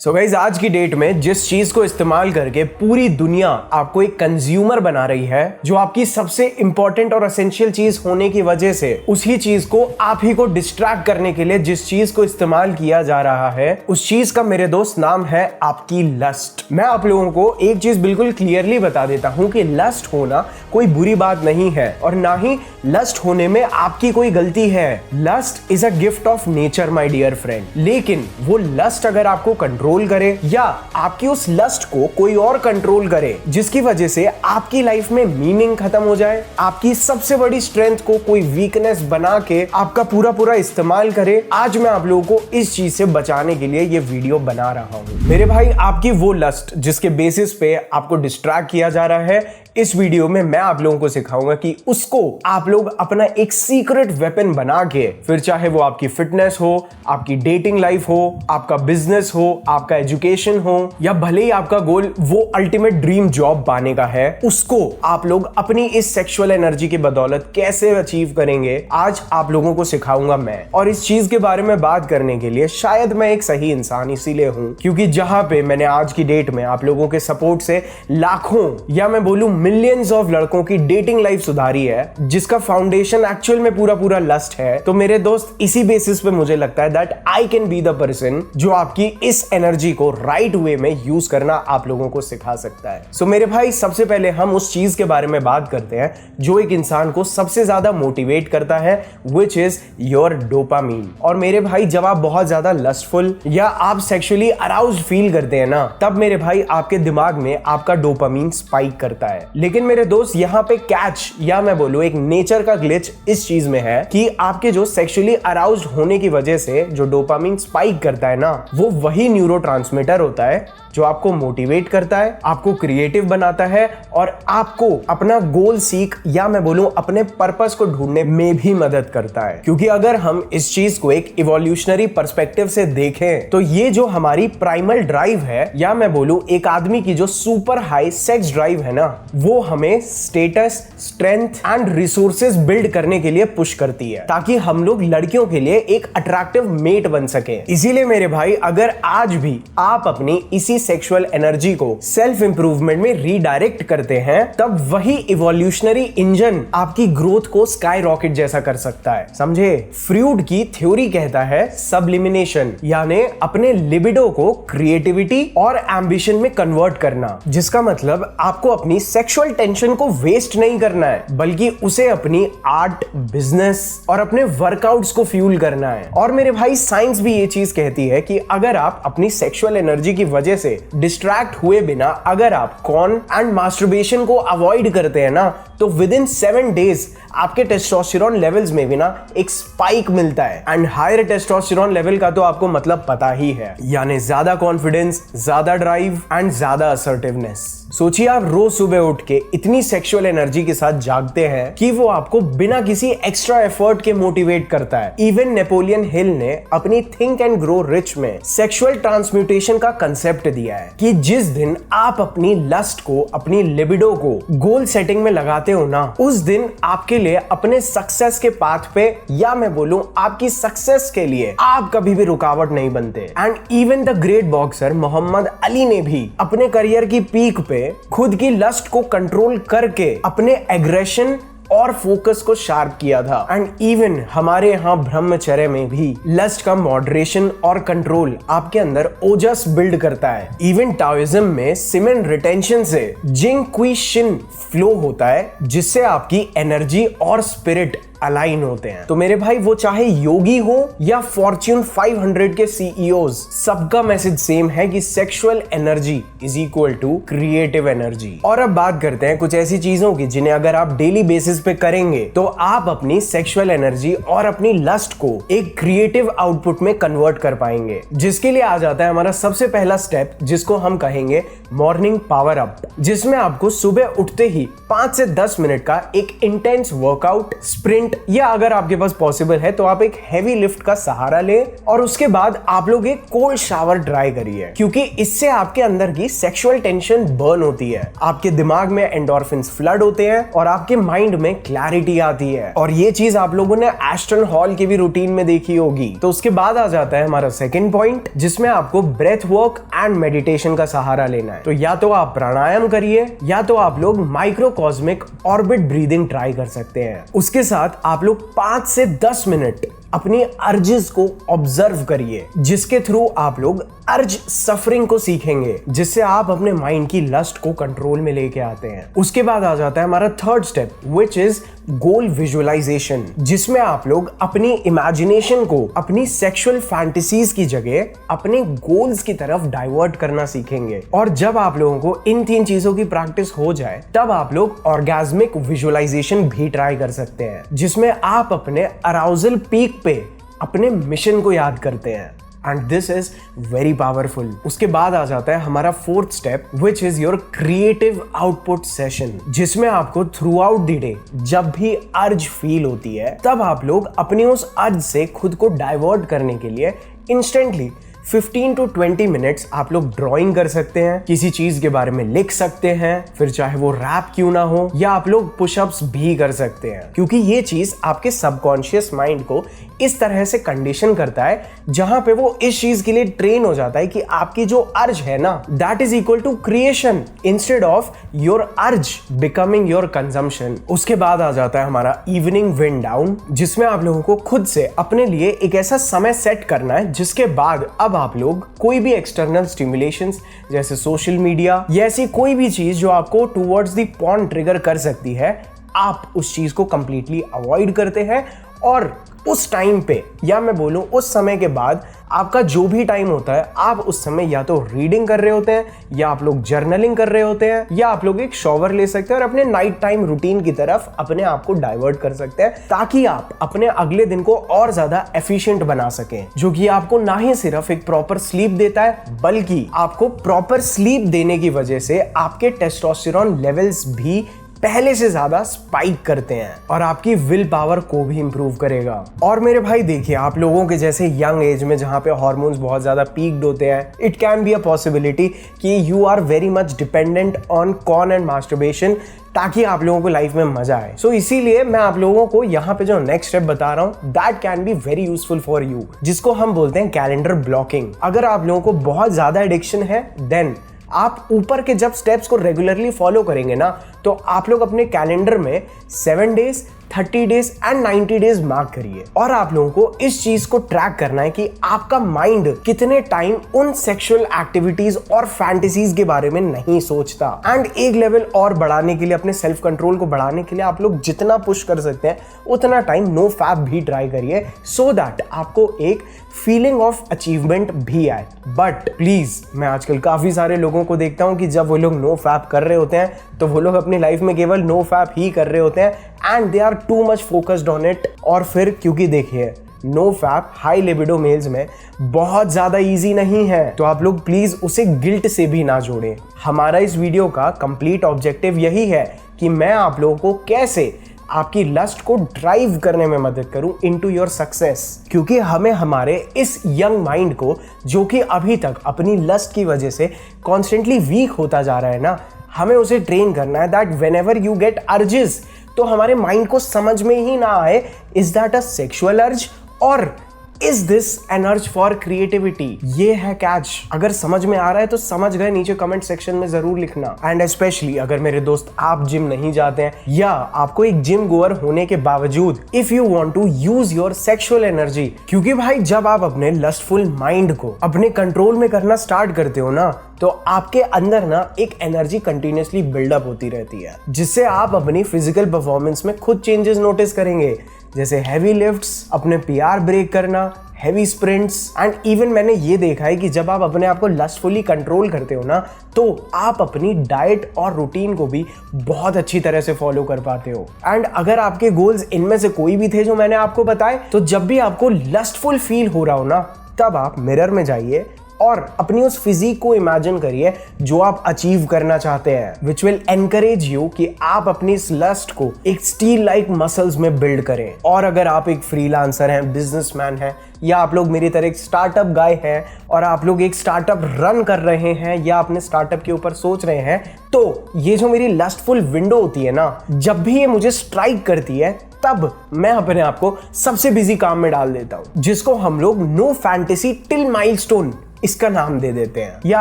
So guys, आज की date में जिस चीज को इस्तेमाल करके पूरी दुनिया आपको एक कंज्यूमर बना रही है, जो आपकी सबसे इंपॉर्टेंट और एसेंशियल चीज होने की वजह से उसी चीज को आप ही को डिस्ट्रैक्ट करने के लिए जिस चीज को इस्तेमाल किया जा रहा है, उस चीज का मेरे दोस्त नाम है आपकी लस्ट। मैं आप लोगों को एक चीज बिल्कुल क्लियरली बता देता हूं कि लस्ट होना कोई बुरी बात नहीं है और ना ही लस्ट होने में आपकी कोई गलती है। Lust is a gift of nature my dear friend. लेकिन वो लस्ट अगर आपको कंट्रोल करे या आपकी उस लस्ट को कोई और कंट्रोल करे, जिसकी वजह से आपकी लाइफ में मीनिंग खत्म हो जाए, आपकी सबसे बड़ी स्ट्रेंथ को कोई वीकनेस बना के आपका पूरा इस्तेमाल करे, आज मैं आप लोगों को इस चीज से बचाने के लिए ये वीडियो बना रहा हूं। मेरे भाई, आपकी वो लस्ट जिसके बेसिस पे आपको डिस्ट्रैक्ट किया जा रहा है, इस वीडियो में मैं आप लोगों को सिखाऊंगा कि उसको आप लोग अपना एक सीक्रेट वेपन बना के, फिर चाहे वो आपकी फिटनेस हो, आपकी डेटिंग लाइफ हो, आपका बिजनेस हो, आपका एजुकेशन हो, या भले ही आपका गोल वो अल्टीमेट ड्रीम जॉब पाने का है, उसको आप लोग अपनी इस सेक्सुअल एनर्जी की बदौलत कैसे अचीव करेंगे, आज आप लोगों को सिखाऊंगा मैं। और इस चीज के बारे में बात करने के लिए शायद मैं एक सही इंसान इसीलिए हूं क्योंकि जहां पे मैंने आज की डेट में आप लोगों के सपोर्ट से लाखों या मैं बोलूं मिलियंस ऑफ लड़कों की डेटिंग लाइफ सुधारी है, जिसका फाउंडेशन एक्चुअल में पूरा लस्ट है, तो मेरे दोस्त इसी बेसिस पे मुझे लगता है that I can be the person जो आपकी इस एनर्जी को राइट वे में यूज करना आप लोगों को सिखा सकता है। सो मेरे भाई, सबसे पहले हम उस चीज के बारे में बात करते हैं जो एक इंसान को सबसे ज्यादा मोटिवेट करता है, विच इज योर डोपामीन। और मेरे भाई, जब आप बहुत ज्यादा लस्टफुल या आप सेक्सुअली अराउज्ड फील करते हैं ना, तब मेरे भाई आपके दिमाग में आपका डोपामीन स्पाइक करता है। लेकिन मेरे दोस्त, यहाँ पे कैच या मैं बोलूं एक नेचर का ग्लिच इस चीज में है कि आपके जो सेक्सुअली अराउज्ड होने की वजह से जो डोपामीन स्पाइक करता है ना, वो वही न्यूरोट्रांसमीटर होता है जो आपको मोटिवेट करता है, आपको क्रिएटिव बनाता है और आपको अपना गोल सीख या मैं बोलूं अपने पर्पस को ढूंढने में भी मदद करता है। क्योंकि अगर हम इस चीज को एक इवोल्यूशनरी पर्सपेक्टिव से देखें तो ये जो हमारी प्राइमल ड्राइव है या मैं बोलूं एक आदमी की जो सुपर हाई सेक्स ड्राइव है ना, वो हमें status, strength and resources build करने के लिए पुश करती है ताकि हम लोग लड़कियों के लिए एक अट्रैक्टिव मेट बन सके। इसीलिए मेरे भाई, अगर आज भी आप अपनी इसी सेक्सुअल एनर्जी को सेल्फ इंप्रूवमेंट में रीडायरेक्ट करते हैं, तब वही इवोल्यूशनरी इंजन आपकी ग्रोथ को स्काई रॉकेट जैसा कर सकता है। समझे? फ्रूड की थ्योरी कहता है सब्लिमिनेशन, यानी अपने लिबिडो को क्रिएटिविटी और एम्बिशन में कन्वर्ट करना, जिसका मतलब आपको अपनी सेक्सुअल टेंशन को वेस्ट नहीं करना है, बल्कि उसे अपनी आर्ट, बिजनेस और अपने वर्कआउट्स को फ्यूल करना है। और मेरे भाई, साइंस भी ये चीज कहती है कि अगर आप अपनी सेक्सुअल एनर्जी की वजह से डिस्ट्रैक्ट हुए बिना अगर आप कॉर्न एंड मास्टरबेशन को अवॉइड करते हैं ना, तो विद इन 7 डेज आपके टेस्टोस्टेरोन लेवल्स में भी ना एक स्पाइक मिलता है। एंड हायर टेस्टोस्टेरोन लेवल का तो आपको मतलब पता ही है, यानी ज्यादा कॉन्फिडेंस, ज्यादा ड्राइव एंड ज्यादा असर्टिवनेस। सोचिए, आप रोज सुबह उठ के इतनी सेक्सुअल एनर्जी के साथ जागते हैं कि वो आपको बिना किसी एक्स्ट्रा एफर्ट के मोटिवेट करता है। इवन नेपोलियन हिल ने अपनी थिंक एंड ग्रो रिच में सेक्सुअल ट्रांसम्यूटेशन का कंसेप्ट दिया है कि जिस दिन आप अपनी लस्ट को, अपनी लिबिडो को गोल सेटिंग में लगाते हो ना, उस दिन आपके लिए अपने सक्सेस के पाथ पे या मैं बोलूं आपकी सक्सेस के लिए आप कभी भी रुकावट नहीं बनते। And even the great boxer Muhammad Ali ने भी अपने करियर की पीक पे खुद की लस्ट को कंट्रोल करके अपने एग्रेशन और फोकस को शार्प किया था। एंड इवन हमारे यहाँ ब्रह्मचर्य में भी लस्ट का मॉडरेशन और कंट्रोल आपके अंदर ओजस बिल्ड करता है। इवन टाओइज्म में सीमेन रिटेंशन से जिंग क्वी शिन फ्लो होता है, जिससे आपकी एनर्जी और स्पिरिट अलाइन होते हैं। तो मेरे भाई, वो चाहे योगी हो या फॉर्च्यून 500 के सीईओज, सबका मैसेज सेम है कि sexual energy is equal to creative energy. और अब बात करते हैं कुछ ऐसी चीजों की जिन्हें अगर आप डेली बेसिस पे करेंगे तो आप अपनी सेक्सुअल एनर्जी और अपनी लस्ट को एक क्रिएटिव आउटपुट में कन्वर्ट कर पाएंगे। जिसके लिए आ जाता है हमारा सबसे पहला स्टेप, जिसको हम कहेंगे मॉर्निंग पावर अप, जिसमें आपको सुबह उठते ही 5 से 10 मिनट का एक इंटेंस वर्कआउट, स्प्रिंट हिंट, या अगर आपके पास पॉसिबल है तो आप एक हैवी लिफ्ट का सहारा ले और उसके बाद आप लोग एक कोल्ड शावर ट्राई करिए, क्योंकि इससे आपके अंदर की सेक्सुअल टेंशन बर्न होती है, आपके दिमाग में एंडोर्फिन्स फ्लड होते हैं और आपके माइंड में क्लैरिटी आती है। और ये चीज आप लोगों ने एस्टन हॉल की भी रूटीन में देखी होगी। तो उसके बाद आ जाता है हमारा सेकंड पॉइंट, जिसमें आपको ब्रेथ वर्क एंड मेडिटेशन का सहारा लेना है। तो या तो आप प्राणायाम करिए या तो आप लोग माइक्रोकॉस्मिक ऑर्बिट ब्रीदिंग ट्राई कर सकते हैं। उसके साथ आप लोग 5 से 10 मिनट अपनी अर्जेस को ऑब्जर्व करिए, जिसके थ्रू आप लोग अर्ज सफरिंग को सीखेंगे, जिससे आप अपने माइंड की लस्ट को कंट्रोल में लेके आते हैं। उसके बाद आ जाता है हमारा third step, which is goal visualization, जिसमें आप लोग अपनी इमेजिनेशन को अपनी सेक्सुअल फैंटेसीज की जगह अपने गोल्स की तरफ डाइवर्ट करना सीखेंगे। और जब आप लोगों को इन 3 चीजों की प्रैक्टिस हो जाए, तब आप लोग ऑर्गेज्मिक विजुअलाइजेशन भी ट्राई कर सकते हैं, जिसमें आप अपने अराउजल पीक पे अपने मिशन को याद करते हैं। And this is very powerful. उसके बाद आ जाता है हमारा fourth step, which is your creative output session, जिसमें आपको थ्रू आउट द डे जब भी अर्ज फील होती है, तब आप लोग अपनी उस अर्ज से खुद को डाइवर्ट करने के लिए इंस्टेंटली 15 to 20 मिनट्स आप लोग ड्राइंग कर सकते हैं, किसी चीज के बारे में लिख सकते हैं, फिर चाहे वो रैप क्यों ना हो, या आप लोग पुशअप्स भी कर सकते हैं, क्योंकि ये चीज आपके सबकॉन्शियस माइंड को इस तरह से कंडीशन करता है जहां पे वो इस चीज के लिए ट्रेन हो जाता है कि आपकी जो अर्ज है ना, that is equal to creation instead of your urge becoming your consumption. उसके बाद आ जाता है हमारा इवनिंग विंड डाउन, जिसमें आप लोगों को खुद से अपने लिए एक ऐसा समय सेट करना है जिसके बाद अब आप लोग कोई भी एक्सटर्नल स्टिमुलेशंस जैसे सोशल मीडिया या ऐसी कोई भी चीज जो आपको टुवर्ड्स द पॉर्न ट्रिगर कर सकती है, आप उस चीज को कंप्लीटली अवॉइड करते हैं। और उस टाइम पे, या मैं बोलूं उस समय के बाद, आपका जो भी टाइम होता है, आप उस समय या तो रीडिंग कर रहे होते हैं, या आप लोग जर्नलिंग कर रहे होते हैं, या आप लोग एक शॉवर ले सकते हैं और अपने नाइट टाइम रूटीन की तरफ अपने आप को डाइवर्ट कर सकते हैं, ताकि आप अपने अगले दिन को और ज्यादा एफिशिएंट बना सकें, जो कि आपको ना ही सिर्फ एक प्रॉपर स्लीप देता है, बल्कि आपको प्रॉपर स्लीप देने की वजह से आपके टेस्टोस्टेरोन लेवल्स भी पहले से ज्यादा स्पाइक करते हैं और आपकी विल पावर को भी इंप्रूव करेगा। और मेरे भाई देखिए, आप लोगों के जैसे यंग एज में जहां पे हार्मोन्स बहुत ज्यादा पीक्ड होते हैं, it can be a possibility कि you are very much dependent on porn and masturbation, ताकि आप लोगों को लाइफ में मजा आए। सो इसीलिए मैं आप लोगों को यहाँ पे जो नेक्स्ट स्टेप बता रहा हूँ, that can be very useful for you, जिसको हम बोलते हैं कैलेंडर ब्लॉकिंग। अगर आप लोगों को बहुत ज्यादा एडिक्शन है, देन आप ऊपर के जब स्टेप्स को रेगुलरली फॉलो करेंगे ना, तो आप लोग अपने कैलेंडर में 7 days, 30 days and 90 days mark करिए। और आप लोगों को इस चीज को ट्रैक करना है कि आपका माइंड कितने टाइम उन सेक्सुअल एक्टिविटीज और फैंटेसीज के बारे में नहीं सोचता। एंड एक लेवल और बढ़ाने के लिए, अपने सेल्फ कंट्रोल को बढ़ाने के लिए आप लोग जितना पुश कर सकते हैं उतना टाइम नो फैप भी ट्राई करिए, सो दैट आपको एक फीलिंग ऑफ अचीवमेंट भी आए। बट प्लीज, मैं आजकल काफी सारे लोगों को देखता हूं कि जब वो लोग नो फैप कर रहे होते हैं तो वो लोग अपनी लाइफ में केवल नो फैप ही कर रहे होते हैं and they are too much focused on it. और फिर क्योंकि देखिए, no fap high libido males में बहुत ज्यादा इजी नहीं है, तो आप लोग प्लीज उसे गिल्ट से भी ना जोड़ें। हमारा इस वीडियो का कंप्लीट ऑब्जेक्टिव यही है कि मैं आप लोगों को कैसे आपकी लस्ट को ड्राइव करने में मदद करूं इनटू योर सक्सेस, क्योंकि हमें हमारे इस यंग माइंड को, जो कि अभी तक अपनी लस्ट की वजह से कॉन्स्टेंटली वीक होता जा रहा है ना, हमें उसे ट्रेन करना है that whenever you get urges, तो हमारे माइंड को समझ में ही ना आए इज दैट अ सेक्सुअल अर्ज और is this N urge for creativity. ये है कैच। अगर समझ में आ रहा है तो समझ गए, नीचे कमेंट सेक्शन में जरूर लिखना। एंड स्पेशली अगर मेरे दोस्त आप जिम नहीं जाते हैं, या आपको एक जिम गोअर होने के बावजूद if you want to use your sexual energy, क्योंकि भाई जब आप अपने लस्टफुल माइंड को अपने कंट्रोल में करना स्टार्ट करते हो ना, तो आपके अंदर ना एक एनर्जी कंटिन्यूसली बिल्डअप होती रहती है, जिससे आप अपनी फिजिकल परफॉर्मेंस में खुद चेंजेस नोटिस करेंगे, जैसे हैवी लिफ्ट्स, अपने पीआर ब्रेक करना, हैवी स्प्रिंट्स। एंड इवन मैंने ये देखा है कि जब आप अपने आप को लस्टफुली कंट्रोल करते हो ना, तो आप अपनी डाइट और रूटीन को भी बहुत अच्छी तरह से फॉलो कर पाते हो। एंड अगर आपके गोल्स इनमें से कोई भी थे जो मैंने आपको बताए, तो जब भी आपको लस्टफुल फील हो रहा हो ना, तब आप मिरर में जाइए और अपनी उस फिजिक को इमेजिन करिए जो आप अचीव करना चाहते हैं, विच विल एनकरेज यू कि आप अपनी इस लस्ट को एक स्टील लाइक मसल्स में बिल्ड करें। और अगर आप एक फ्रीलांसर हैं, बिजनेसमैन हैं, या आप लोग मेरी तरह एक स्टार्टअप गाय हैं और आप लोग एक स्टार्टअप रन कर रहे हैं या अपने स्टार्टअप के ऊपर सोच रहे हैं, तो ये जो मेरी लस्टफुल विंडो होती है ना, जब भी ये मुझे स्ट्राइक करती है तब मैं अपने आप को सबसे बिजी काम में डाल देता हूं, जिसको हम लोग नो फैंटेसी टिल माइलस्टोन इसका नाम दे देते हैं, या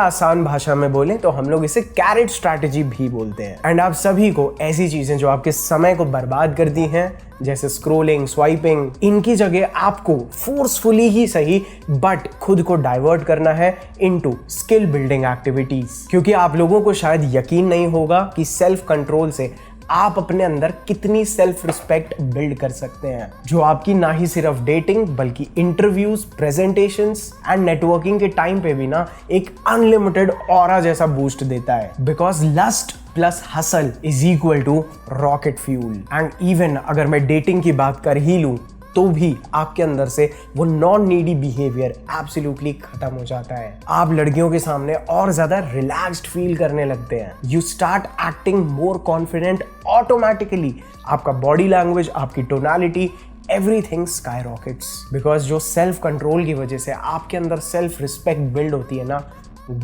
आसान भाषा में बोले तो हम लोग इसे कैरेट स्ट्रैटेजी भी बोलते हैं। एंड आप सभी को ऐसी चीजें जो आपके समय को बर्बाद करती हैं, जैसे स्क्रोलिंग, स्वाइपिंग, इनकी जगह आपको फोर्सफुली ही सही बट खुद को डाइवर्ट करना है इनटू स्किल बिल्डिंग एक्टिविटीज। क्योंकि आप लोगों को शायद यकीन नहीं होगा कि सेल्फ कंट्रोल से आप अपने अंदर कितनी सेल्फ रिस्पेक्ट बिल्ड कर सकते हैं, जो आपकी ना ही सिर्फ डेटिंग बल्कि इंटरव्यूज, प्रेजेंटेशंस एंड नेटवर्किंग के टाइम पे भी ना एक अनलिमिटेड ऑरा जैसा बूस्ट देता है। Because lust plus hustle is equal to rocket fuel. And even अगर मैं डेटिंग की बात कर ही लूं तो भी आपके अंदर से वो नॉन नीडी बिहेवियर एब्सोल्युटली खत्म हो जाता है। आप लड़कियों के सामने और ज्यादा रिलैक्स्ड फील करने लगते हैं। You start acting more confident automatically. आपका बॉडी लैंग्वेज, आपकी tonality, everything sky rockets. Because जो सेल्फ कंट्रोल की वजह से आपके अंदर सेल्फ रिस्पेक्ट बिल्ड होती है ना,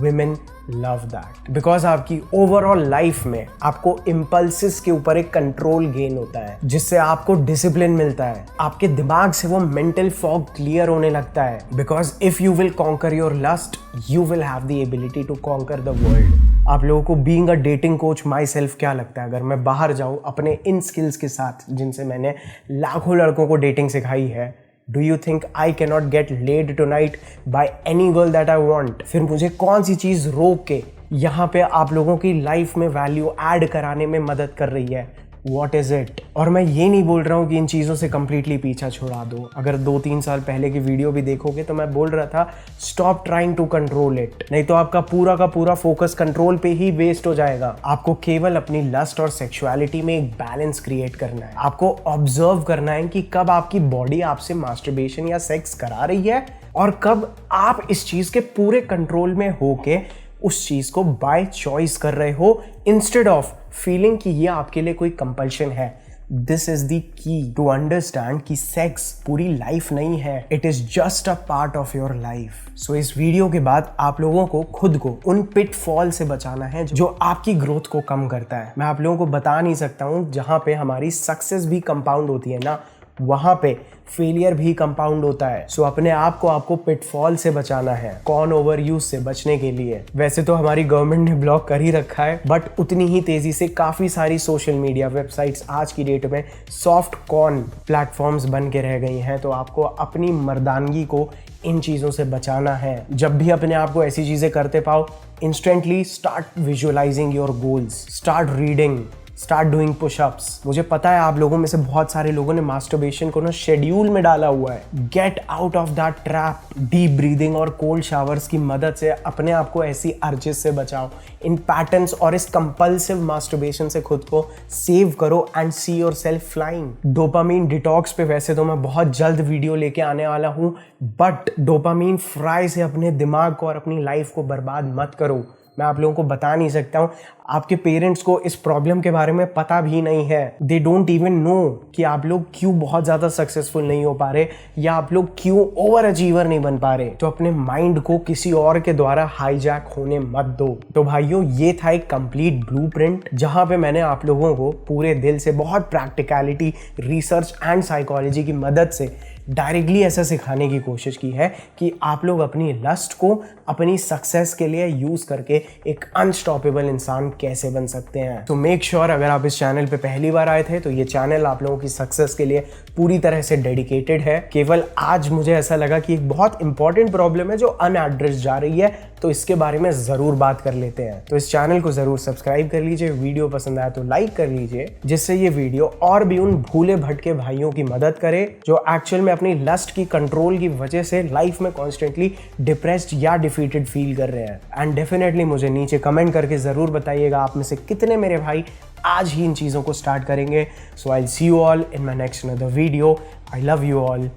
women love that। बिकॉज आपकी ओवरऑल लाइफ में आपको इम्पल्सिस के ऊपर एक कंट्रोल गेन होता है, जिससे आपको डिसिप्लिन मिलता है। आपके दिमाग से वो मेंटल फॉग क्लियर होने लगता है। Because if you will conquer your lust, you will have the ability to conquer the world. आप लोगों को being a dating coach myself क्या लगता है, अगर मैं बाहर जाऊं अपने इन स्किल्स के साथ जिनसे मैंने लाखों लड़कों को डेटिंग सिखाई है, Do you think I cannot get laid tonight by any girl that I want? फिर मुझे कौन सी चीज़ रोक के यहाँ पे आप लोगों की लाइफ में वैल्यू ऐड कराने में मदद कर रही है? What is it? और मैं ये नहीं बोल रहा हूँ कि इन चीज़ों से कंप्लीटली पीछा छुड़ा दो। अगर 2-3 साल पहले की वीडियो भी देखोगे तो मैं बोल रहा था stop trying to control it, नहीं तो आपका पूरा का पूरा फोकस कंट्रोल पे ही वेस्ट हो जाएगा। आपको केवल अपनी लस्ट और सेक्सुअलिटी में एक बैलेंस क्रिएट करना है। आपको ऑब्जर्व करना है कि कब आपकी बॉडी आपसे मास्टरबेशन या सेक्स करा रही है और कब आप इस चीज़ के पूरे कंट्रोल में होके उस चीज को बाय चॉइस कर रहे हो, इंस्टेड ऑफ फीलिंग कि ये आपके लिए कोई कंपल्शन है। This is the key to understand कि सेक्स पूरी लाइफ नहीं है, it is just a part of your life. So इस वीडियो के बाद आप लोगों को खुद को उन पिटफॉल से बचाना है जो आपकी ग्रोथ को कम करता है। मैं आप लोगों को बता नहीं सकता हूं, जहां पे हमारी सक्सेस भी कंपाउंड होती है ना, वहां पे फेलियर भी कंपाउंड होता है। सो अपने आप को आपको पिटफॉल से बचाना है, कॉर्न ओवर यूज से बचने के लिए। वैसे तो हमारी गवर्नमेंट ने ब्लॉक कर ही रखा है, बट उतनी ही तेजी से काफी सारी सोशल मीडिया वेबसाइट्स आज की डेट में सॉफ्ट कॉर्न प्लेटफॉर्म्स बन के रह गई हैं। तो आपको अपनी मर्दानगी को इन चीज़ों से बचाना है। जब भी अपने आप को ऐसी चीज़ें करते पाओ, instantly start visualising your goals, start reading, start doing pushups. मुझे पता है आप लोगों में से बहुत सारे लोगों ने मास्टरबेशन को ना शेड्यूल में डाला हुआ है। Get out of that trap. Deep breathing और कोल्ड शावर्स की मदद से अपने आप को ऐसी अर्जेस से बचाओ, इन पैटर्न्स और इस कंपल्सिव मास्टरबेशन से खुद को सेव करो and see your self flying. Dopamine detox पे वैसे तो मैं बहुत जल्द वीडियो लेके आने वाला हूँ, बट डोपामीन फ्राई से अपने दिमाग को और अपनी लाइफ को बर्बाद मत करो। मैं आप लोगों को बता नहीं सकता हूँ, आपके पेरेंट्स को इस प्रॉब्लम के बारे में पता भी नहीं है। दे डोंट इवन नो कि आप लोग क्यों बहुत ज़्यादा सक्सेसफुल नहीं हो पा रहे या आप लोग क्यों ओवर अचीवर नहीं बन पा रहे। तो अपने माइंड को किसी और के द्वारा हाईजैक होने मत दो। तो भाइयों, ये था एक कंप्लीट ब्लूप्रिंट जहाँ पे मैंने आप लोगों को पूरे दिल से बहुत प्रैक्टिकलिटी, रिसर्च एंड साइकोलॉजी की मदद से डायरेक्टली ऐसा सिखाने की कोशिश की है कि आप लोग अपनी लस्ट को अपनी सक्सेस के लिए यूज करके एक अनस्टॉपेबल इंसान कैसे बन सकते हैं। तो मेक श्योर अगर आप इस चैनल पे पहली बार आए थे तो ये चैनल आप लोगों की सक्सेस के लिए पूरी तरह से डेडिकेटेड है। केवल आज मुझे ऐसा लगा कि एक बहुत इंपॉर्टेंट प्रॉब्लम है जो अनएड्रेस जा रही है, तो इसके बारे में जरूर बात कर लेते हैं। तो इस चैनल को जरूर सब्सक्राइब कर लीजिए, वीडियो पसंद आया तो लाइक कर लीजिए, जिससे ये वीडियो और भी उन भूले भटके भाइयों की मदद करे जो एक्चुअल में अपनी लस्ट की कंट्रोल की वजह से लाइफ में कॉन्स्टेंटली डिप्रेस्ड या डिफीटेड फील कर रहे हैं। एंड डेफिनेटली मुझे नीचे कमेंट करके जरूर बताइएगा आप में से कितने मेरे भाई आज ही इन चीज़ों को स्टार्ट करेंगे। So I will see you all in my next another video. I love you all.